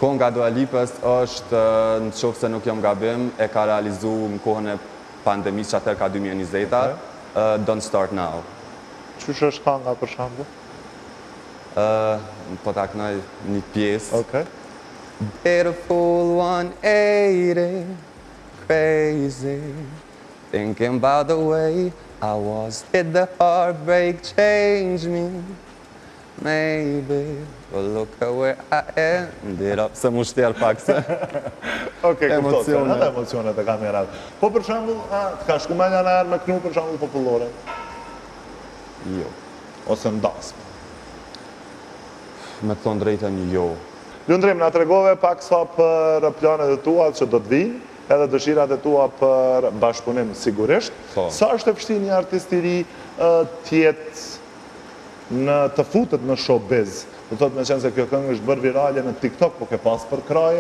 Konga Dua Lipës është, në qoftë se nuk jam gabim, e ka realizu në kohën e pandemisë që atër ka 2020-a, Don't Start Now. Qysh është kanga për shembull? Po ta kënoj një pjesë. Okej. Beautiful 180, crazy, thinking about the way I was. Did the heartbreak change me? Maybe, but look at where I ended up. Se mu shterë pak se Okej, kuptoj. Emocione. Edhe emocionet e kamerat. Po për shembull, të ka shku menja në herë me knu për shembull popullore? Jo. Ose ndas. Me të thonë drejtën jo. Lundrim, na tregove pak sa për planet e tua që do të vinë, edhe dëshirat e tua për bashkëpunim sigurisht. Po. Sa është e vështirë një artist i ri tjetë të futet në showbiz? Do thotë me qenë se kjo këngë është bërë virale në TikTok, po ke pas për kraje?